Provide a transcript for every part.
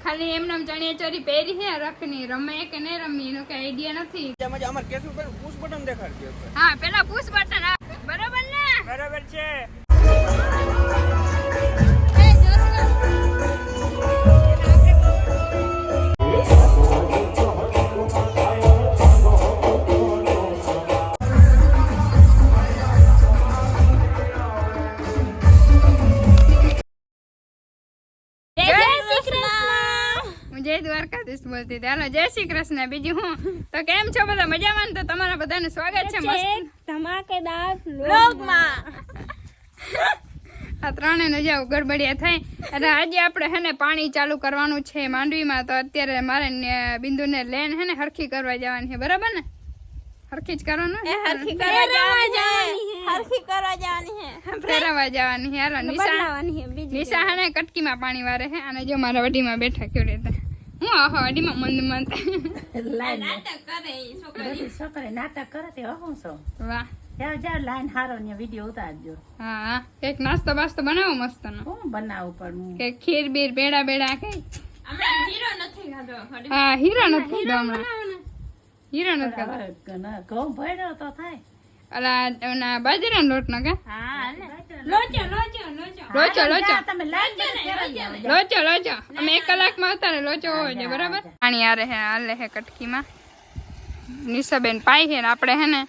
ખાલી એમને ચણિયા ચોરી પહેરી છે રખની રમે કે નહીં રમી એનો કઈ આઈડિયા નથી. અમાર કેસુ પર પુશ બટન દેખાડજો. હા પેલા પુશ બટન બરાબર ને? બરાબર છે. જય દ્વારકાધીશ બોલતી હતી. હાલો જય શ્રી કૃષ્ણ. બીજું હું તો કેમ છો બધા મજામાં? તો તમારા બધાનું સ્વાગત છે મસ્ત ધમાકેદાર વ્લોગમાં. આ ત્રણે નજા ગડબડિયા થાય. અને આજે આપણે હે ને પાણી ચાલુ કરવાનું છે માંડવીમાં. તો અત્યારે મારે બિંદુને લેન હે ને હરખી કરવા જવાની છે. બરાબર ને? હરખી જ કરવાનું હરખી કરવા જવાની છે. ફેરવા જવાની છે. હાલો નિશા હે ને કટકીમાં પાણી વારે છે. અને જો મારા વડીમાં બેઠા કેવી રીતે હું આહો વડીમાં મંદ નાટક કરે તે હું છો. વાહ જાવ લાઈન હારો ને વિડિયો ઉતારજો. હા એક નાસ્તો બાસ્તો બનાવો મસ્ત નો. હું બનાવું પણ કે ખીર બીર બેડા બેડા કે હમણાં હીરો નથી ખાધો. હા હીરો નથી ખાધો હમણાં. હીરો નથી ખાધો. ઘઉં ભર્યો તો થાય. અલા ઓના બાજરાનો લોટ નો કે હા લોચો તમે લોચો અમે 1 કલાકમાં હતા ને લોચો હોય છે. બરાબર પાણી આરે હે આલે હે કટકીમાં. નિશાબેન પાઈ છે ને આપણે હે ને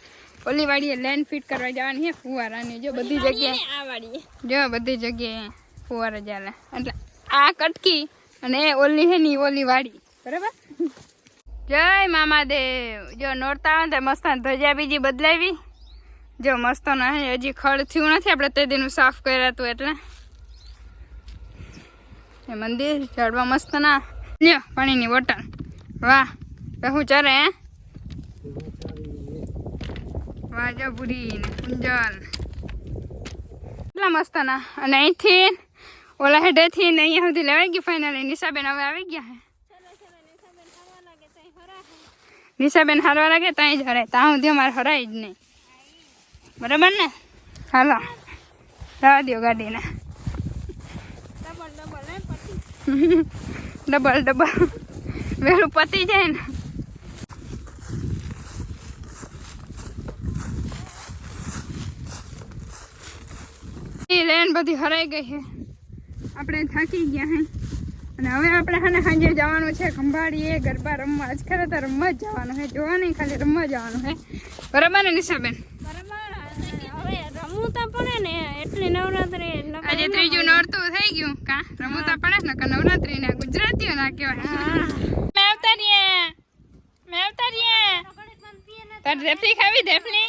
ઓલી વાડીએ લેન ફિટ કરવા જવાની છે ફુવારાની. જો બધી જગ્યાએ જો બધી જગ્યાએ ફુવારા ચાલે. એટલે આ કટકી અને ઓલી હે ની ઓલી વાડી. બરાબર જય મામાદેવ. જો નોરતા આવે ને મસ્ત ધજા બીજી બદલાવી. જો મસ્ત ના હજી ખડ થયું નથી. આપણે તે દીનું સાફ કર્યા હતું એટલે એ મંદિર ઝાડવા મસ્ત ના. લ્યો પાણીની બોટલ. વાહ હું ચરે હે વાજાપુરી ને કુંજલ એટલા મસ્ત ના. અને અહીંથી ઓલા હેઠેથી ને અહીંયા સુધી લેવાઈ ગયું ફાઇનલી. નિશાબેન હવે આવી ગયા હે. નિશાબેન હારવા લાગે ત્યાં જ હરાય. ત્યાં સુધી અમારે હરાય જ નહીં. બરાબર ને? હાલો જવા દો ગાડીને. ડબલ વહેલું પતી જાય ને. લેન બધી હરાઈ ગઈ છે. આપણે થાકી ગયા હે. અને હવે આપણે હે ને સાંજે જવાનું છે ખંભાળીએ ગરબા રમવા. આજ ખરે તો રમવા જ જવાનું છે. જોવા નહીં ખાલી રમવા જવાનું છે. બરાબર ને નિશાબેન? રમવું તો પડે ને એટલી નવરાત્રી. આજે ત્રીજું નોરતું થઈ ગયું. કા રમવું તો પડે ને? નવરાત્રી ને ગુજરાતીઓ ના કહેવાય. મેં અવતારીએ તારી ધેફલી ખાવી? ધેફલી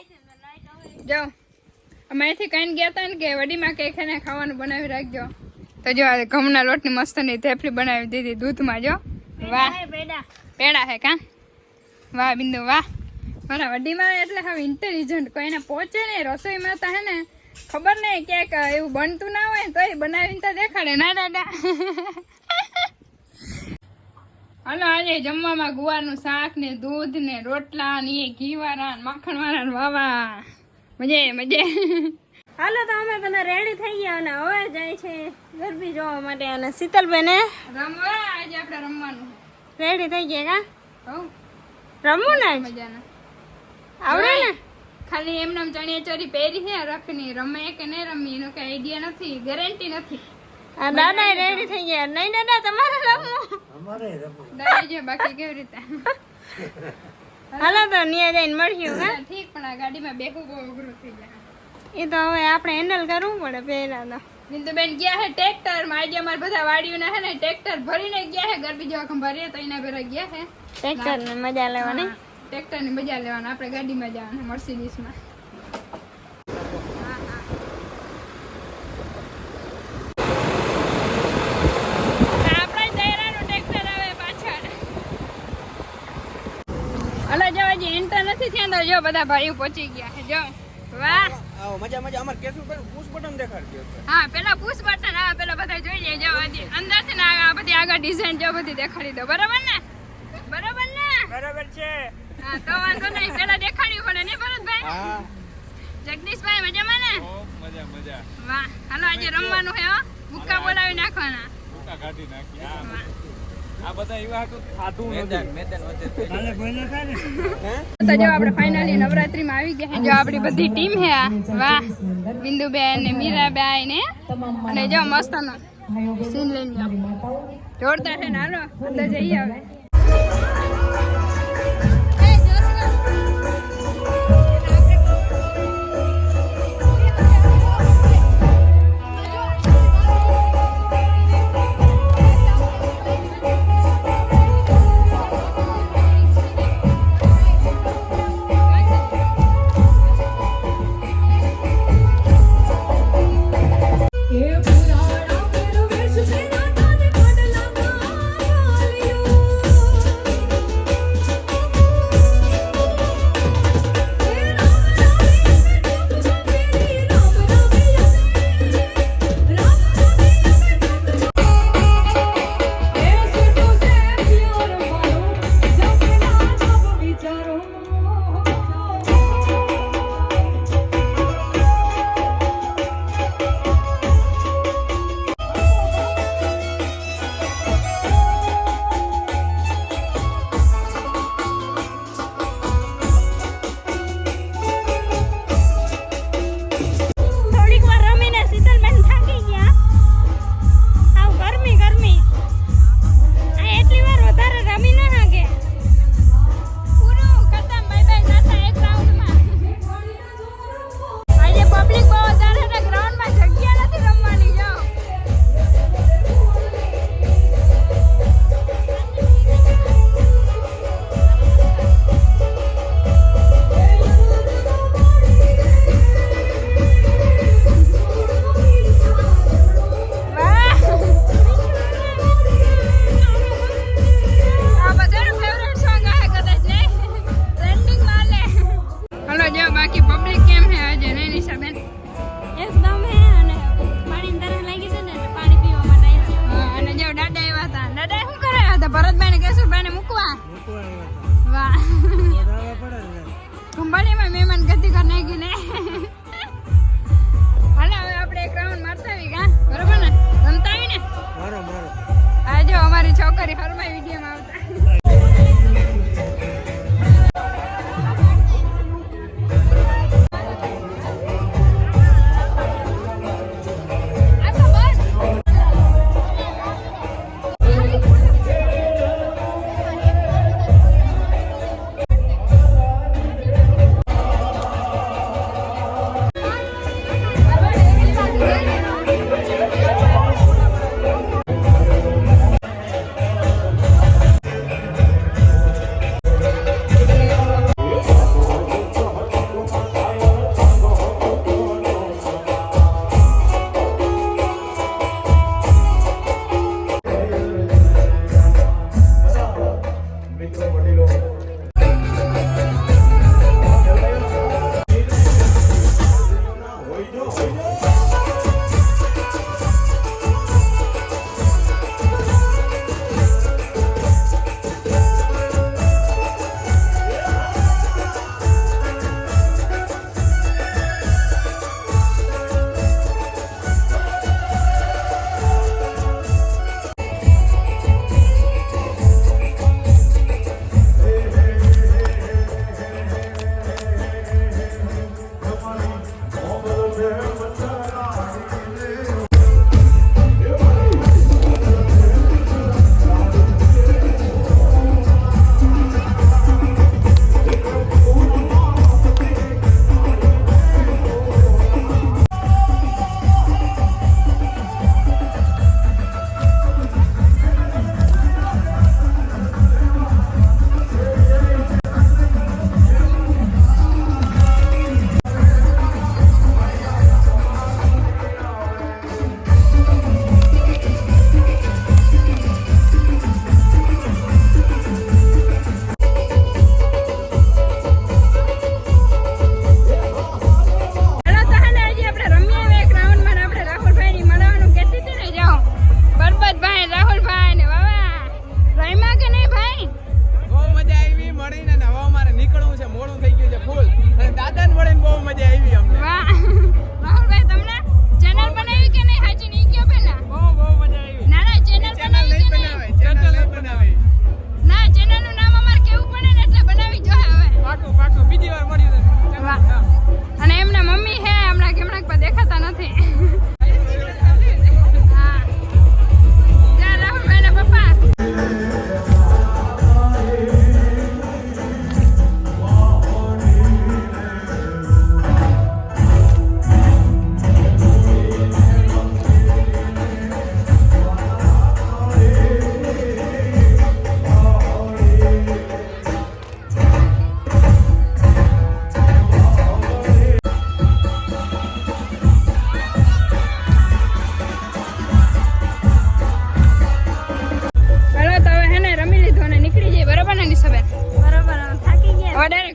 જો અમે અહીંથી કઈ ગયા હતા ને કે વડીમાં કઈ ખાને ખાવાનું બનાવી રાખજો. તો જો ઘઉંના લોટની મસ્ત ની ધેફલી બનાવી દીધી દૂધમાં. જો વાહ પેડા હે કા. વાહ બિંદુ વાહ. મારા વડીમાં એટલે હવે ઇન્ટેલિજન્ટ કોઈને પહોંચે નહીં રસોઈમાં. તો હે ને ખબર નહીં ક્યાંક એવું બનતું ના હોય તો એ બનાવીને તો દેખાડે ના દાદા. હાલો આજે જમવામાં ગુવારનું શાક ને દૂધ ને રોટલા ને એ ઘી વાળા માખણ વાળા વાવા મજે. હાલો તો અમે બધા રેડી થઈ ગયા અને હવે જાય છે ગરબી જોવા માટે. અને શીતલબેન રમવા આજે આપણે રમવાનું રેડી થઈ ગયા કા? હવ રમવું ને મજાના આવડે ને? ખાલી એમને ચણિયા ચોરી પહેરી છે રખની રમે કે નહીં રમી એનો કઈ આઈડિયા નથી. ગેરંટી નથી. આ દાદા રેડી થઈ ગયા. નહીં દાદા તમારે રમવું? દાદા જો બાકી કેવી રીતે. હાલો તો નિયા જઈને મળ્યું હા. ઠીક પણ આ ગાડીમાં બેહવું બહુ અઘરું થઈ જાય. એ તો હવે આપણે હેન્ડલ કરવું પડે પહેલા તો. બિંદુબેન ગયા હે ટ્રેક્ટર માં. આજે અમારે બધા વાડીઓના હે ને ટ્રેક્ટર ભરીને ગયા હે ગરબી જેવા ખંભારીએ તો એના ભેરા ગયા હે. ટ્રેક્ટર ને મજા લેવાની. ટ્રેક્ટર ની મજા લેવાના. આપણે ગાડીમાં જવાનું મર્સિડીઝ માં. જો બધા ભાઈઓ પહોંચી ગયા છે. જો વાહ આવો મજા અમાર કેસુ પર પુશ બટન દેખાડજો. હા પેલા પુશ બટન આવે પેલા બધા જોઈ લે. જો અંદર થી ને આ બધી આગળ ડિઝાઇન જો બધી દેખાડી દો. બરાબર ને? બરાબર છે. હા તો વાંધો નહીં. પેલા દેખાડવી પડે ને ભરતભાઈ? હા જગદીશભાઈ મજામાં ને? મજા. વાહ હાલો આજે રમવાનું છે હો. ભૂકા બોલાવી નાખવાના. ભૂકા કાઢી નાખી. તો જો આપણે ફાઇનલી નવરાત્રીમાં આવી ગયા છે. જો આપણી બધી ટીમ છે આ. વાહ, બિંદુબેન ને મીરાબાઈ ને અને જો મસ્ત સીન લઈને જાઓ. જોરદાર છે ને. હાલો અંદર જઈએ હવે. થોડીક વાર રમીને શીતલબેન થાકી ગયા. આવ ગરમી ગરમી આ એટલી વાર વધારે રમી ના હાકે. પૂરું ખતમ. બાય બાય નાતા એક રાઉન્ડમાં. આજે પબ્લિક બહુ વધારે છે. ગ્રાઉન્ડમાં જગ્યા નથી રમવાની. જાઓ. આ બધાનું ફેવરેટ સોંગ આ કદાચ ને ટ્રેન્ડિંગ માં લે. હલો જો બાકી પબ્લિક કેમ છે આજે ને નિશાબેન? એકદમ હે અને પાણી તરસ લાગી છે ને એટલે પાણી પીવા માટે આવ્યા. હા, અને જો દાદા એવા હતા. દાદા શું કરાયા હતા? ભરતભાઈ ને કેશુભાઈ ને મૂકવા. વાહ, કુંભાણીમાં મહેમાન ગતિ કર નાખી ને. હાલો હવે આપણે એક રાઉન્ડ મારતા આવી કા? બરોબર ને? રમતા આવી ને? આ જો અમારી છોકરી હરમાઈ વિડીયોમાં આવતા.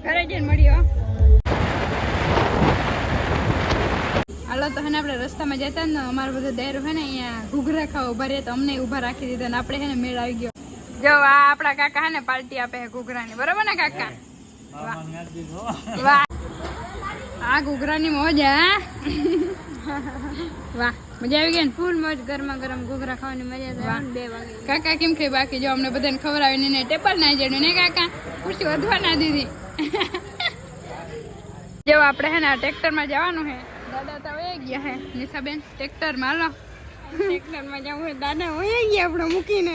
ઘરે જઈને મળ્યો. હાલો તો હે ને આપણે રસ્તામાં જતા ને અમારો બધો દાયરો હે ને અહીંયા ઘૂઘરા ખાવા ઉભા રહ્યા તો અમને ઊભા રાખી દીધા ને આપણે હે ને મેળ આવી ગયો. જો આ આપણા કાકા હે ને પાર્ટી આપે છે ઘૂઘરાની, બરોબર ને કાકા? વાહ આ ઘૂઘરાની મોજ હે. વાહ મજા આવી ગઈ ને? ફૂલ મોજ, ગરમા ગરમ ઘૂઘરા ખાવાની મજા આવે. 2 વાગે કાકા કેમ ખાઈ બાકી જો અમને બધાને ખવડાવીને ને ટેપલ ના જડ્યું ને કાકા, ખુરશી વધવા ના દીધી. જો આપણે હે ને આ ટ્રેક્ટરમાં જવાનું હે. દાદા તો વહી ગયા હે. નિશાબેન ટ્રેક્ટરમાં હાલો. ટ્રેક્ટરમાં જવું હોય દાદા હોય ગયા આપણે મૂકીને.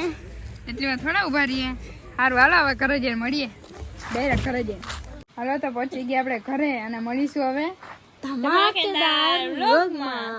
એટલી થોડા ઉભા રહીએ. સારું હાલો હવે ઘરે જઈને મળીએ, ડાયરેક્ટ ઘરે જઈને. હાલો તો પહોંચી ગયા આપણે ઘરે અને મળીશું હવે ધમાકેદાર વ્લોગમાં.